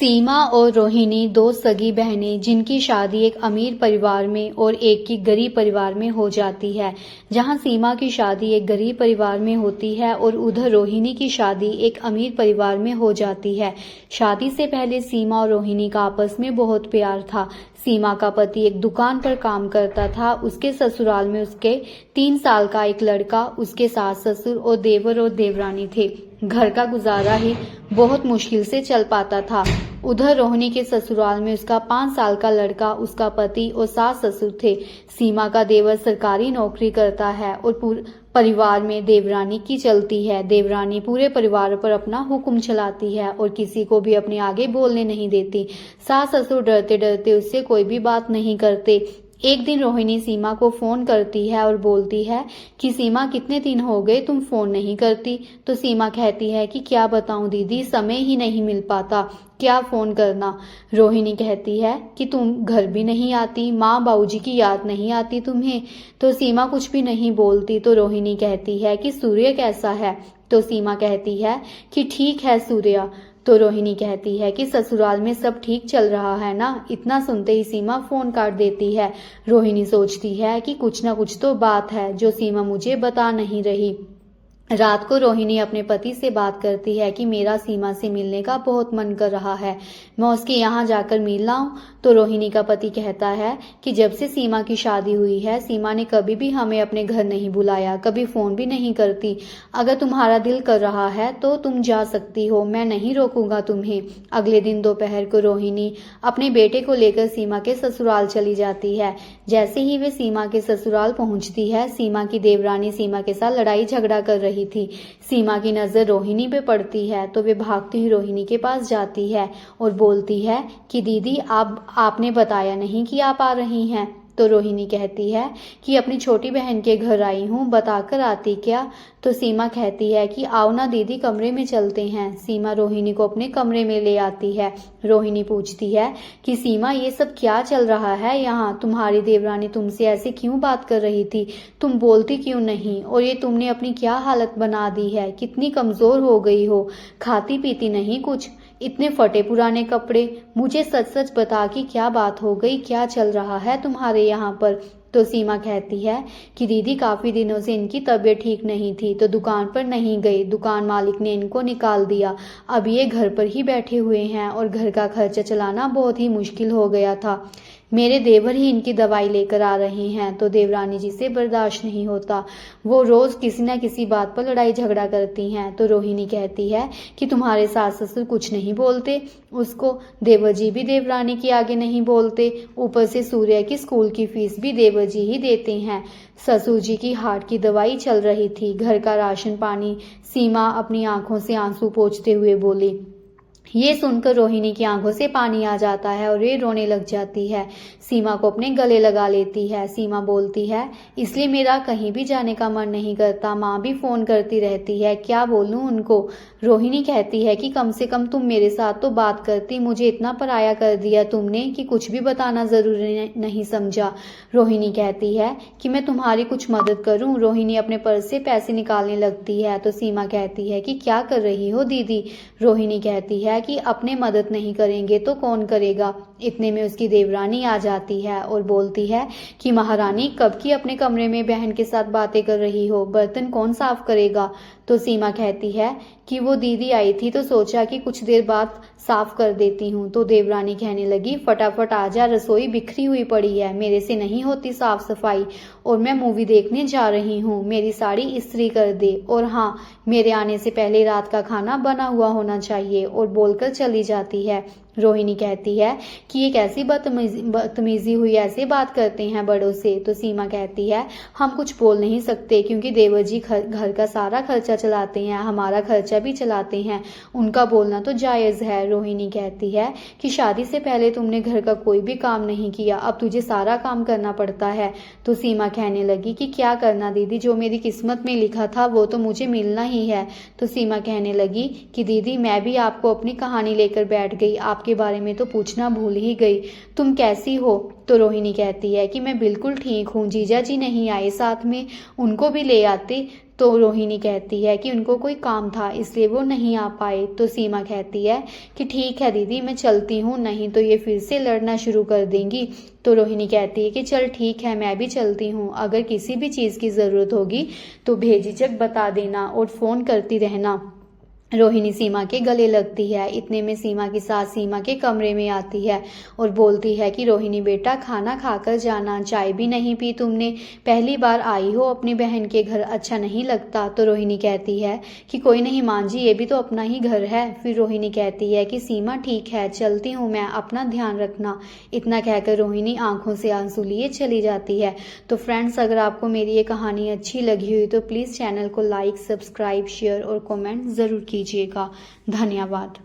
सीमा और रोहिणी दो सगी बहनें जिनकी शादी एक अमीर परिवार में और एक की गरीब परिवार में हो जाती है। जहां सीमा की शादी एक गरीब परिवार में होती है और उधर रोहिणी की शादी एक अमीर परिवार में हो जाती है। शादी से पहले सीमा और रोहिणी का आपस में बहुत प्यार था। सीमा का पति एक दुकान पर काम करता था। उसके ससुराल में उसके 3 साल का एक लड़का, उसके सास ससुर और देवर और देवरानी थे। घर का गुजारा ही बहुत मुश्किल से चल पाता था। उधर रोहिणी के ससुराल में उसका 5 साल का लड़का, उसका पति और सास ससुर थे। सीमा का देवर सरकारी नौकरी करता है और पूरे परिवार में देवरानी की चलती है। देवरानी पूरे परिवार पर अपना हुक्म चलाती है और किसी को भी अपने आगे बोलने नहीं देती। सास ससुर डरते डरते उससे कोई भी बात नहीं करते। एक दिन रोहिणी सीमा को फोन करती है और बोलती है कि सीमा, कितने दिन हो गए तुम फोन नहीं करती। तो सीमा कहती है कि क्या बताऊं दीदी, समय ही नहीं मिल पाता, क्या फोन करना। रोहिणी कहती है कि तुम घर भी नहीं आती, माँ बाबूजी की याद नहीं आती तुम्हें। तो सीमा कुछ भी नहीं बोलती। तो रोहिणी कहती है कि सूर्य कैसा है। तो सीमा कहती है कि ठीक है सूर्या। तो रोहिणी कहती है कि ससुराल में सब ठीक चल रहा है ना। इतना सुनते ही सीमा फोन काट देती है। रोहिणी सोचती है कि कुछ ना कुछ तो बात है जो सीमा मुझे बता नहीं रही। रात को रोहिणी अपने पति से बात करती है कि मेरा सीमा से मिलने का बहुत मन कर रहा है, मैं उसके यहाँ जाकर मिल लाऊं। तो रोहिणी का पति कहता है कि जब से सीमा की शादी हुई है, सीमा ने कभी भी हमें अपने घर नहीं बुलाया, कभी फोन भी नहीं करती। अगर तुम्हारा दिल कर रहा है तो तुम जा सकती हो, मैं नहीं रोकूंगा तुम्हें। अगले दिन दोपहर को रोहिणी अपने बेटे को लेकर सीमा के ससुराल चली जाती है। जैसे ही वे सीमा के ससुराल पहुंचती है, सीमा की देवरानी सीमा के साथ लड़ाई झगड़ा कर रही थी। सीमा की नजर रोहिणी पे पड़ती है तो वे भागती हुई रोहिणी के पास जाती है और बोलती है कि दीदी, आपने बताया नहीं कि आप आ रही हैं। तो रोहिणी कहती है कि अपनी छोटी बहन के घर आई हूँ, बताकर आती क्या। तो सीमा कहती है कि आओ ना दीदी, कमरे में चलते हैं। सीमा रोहिणी को अपने कमरे में ले आती है। रोहिणी पूछती है कि सीमा, ये सब क्या चल रहा है यहाँ, तुम्हारी देवरानी तुमसे ऐसे क्यों बात कर रही थी, तुम बोलती क्यों नहीं, और ये तुमने अपनी क्या हालत बना दी है, कितनी कमजोर हो गई हो, खाती पीती नहीं कुछ, इतने फटे पुराने कपड़े। मुझे सच सच बता कि क्या बात हो गई, क्या चल रहा है तुम्हारे यहाँ पर। तो सीमा कहती है कि दीदी, काफी दिनों से इनकी तबीयत ठीक नहीं थी तो दुकान पर नहीं गई, दुकान मालिक ने इनको निकाल दिया। अब ये घर पर ही बैठे हुए हैं और घर का खर्चा चलाना बहुत ही मुश्किल हो गया था। मेरे देवर ही इनकी दवाई लेकर आ रहे हैं। तो देवरानी जी से बर्दाश्त नहीं होता, वो रोज किसी न किसी बात पर लड़ाई झगड़ा करती हैं। तो रोहिणी कहती है कि तुम्हारे सास ससुर कुछ नहीं बोलते उसको, देवर जी भी देवरानी के आगे नहीं बोलते, ऊपर से सूर्य की स्कूल की फीस भी देवर जी ही देते हैं। ससुर जी की हार्ट की दवाई चल रही थी, घर का राशन पानी। सीमा अपनी आंखों से आंसू पोंछते हुए बोली। ये सुनकर रोहिणी की आंखों से पानी आ जाता है और ये रोने लग जाती है। सीमा को अपने गले लगा लेती है। सीमा बोलती है, इसलिए मेरा कहीं भी जाने का मन नहीं करता, माँ भी फोन करती रहती है, क्या बोलूं उनको। रोहिणी कहती है कि कम से कम तुम मेरे साथ तो बात करती, मुझे इतना पराया कर दिया तुमने कि कुछ भी बताना जरूरी नहीं समझा। रोहिणी कहती है कि मैं तुम्हारी कुछ मदद करूं। रोहिणी अपने पर्स से पैसे निकालने लगती है। तो सीमा कहती है कि क्या कर रही हो दीदी। रोहिणी कहती है कि अपने मदद नहीं करेंगे तो कौन करेगा। इतने में उसकी देवरानी आ जाती है और बोलती है कि महारानी, कब की अपने कमरे में बहन के साथ बातें कर रही हो, बर्तन कौन साफ करेगा। तो सीमा कहती है कि वो दीदी आई थी तो सोचा कि कुछ देर बाद साफ कर देती हूँ। तो देवरानी कहने लगी, फटाफट आजा, रसोई बिखरी हुई पड़ी है, मेरे से नहीं होती साफ सफाई, और मैं मूवी देखने जा रही हूँ, मेरी साड़ी इस्त्री कर दे, और हाँ, मेरे आने से पहले रात का खाना बना हुआ होना चाहिए, और बोलकर चली जाती है। रोहिणी कहती है कि ये कैसी बदतमीजी हुई, ऐसे बात करते हैं बड़ों से। तो सीमा कहती है, हम कुछ बोल नहीं सकते क्योंकि देवर जी घर का सारा खर्चा चलाते हैं, हमारा खर्चा भी चलाते हैं, उनका बोलना तो जायज है। रोहिणी कहती है कि शादी से पहले तुमने घर का कोई भी काम नहीं किया, अब तुझे सारा काम करना पड़ता है। तो सीमा कहने लगी कि क्या करना दीदी, जो मेरी किस्मत में लिखा था वो तो मुझे मिलना ही है। तो सीमा कहने लगी कि दीदी, मैं भी आपको अपनी कहानी लेकर बैठ गई, आपके बारे में तो पूछना भूल ही गई, तुम कैसी हो। तो रोहिणी कहती है कि मैं बिल्कुल ठीक हूँ, जीजा जी नहीं आए साथ में, उनको भी ले आते तो रोहिणी कहती है कि उनको कोई काम था इसलिए वो नहीं आ पाए। तो सीमा कहती है कि ठीक है दीदी, मैं चलती हूँ, नहीं तो ये फिर से लड़ना शुरू कर देंगी। तो रोहिणी कहती है कि चल ठीक है, मैं भी चलती हूँ, अगर किसी भी चीज़ की ज़रूरत होगी तो बेझिझक बता देना और फ़ोन करती रहना। रोहिणी सीमा के गले लगती है। इतने में सीमा की सास सीमा के कमरे में आती है और बोलती है कि रोहिणी बेटा, खाना खाकर जाना, चाय भी नहीं पी तुमने, पहली बार आई हो अपनी बहन के घर, अच्छा नहीं लगता। तो रोहिणी कहती है कि कोई नहीं मां जी, ये भी तो अपना ही घर है। फिर रोहिणी कहती है कि सीमा ठीक है, चलती हूँ मैं, अपना ध्यान रखना। इतना कहकर रोहिणी आंखों से आंसू लिए चली जाती है। तो फ्रेंड्स, अगर आपको मेरी ये कहानी अच्छी लगी हुई तो प्लीज़ चैनल को लाइक, सब्सक्राइब, शेयर और कमेंट ज़रूर कीजिएगा। धन्यवाद।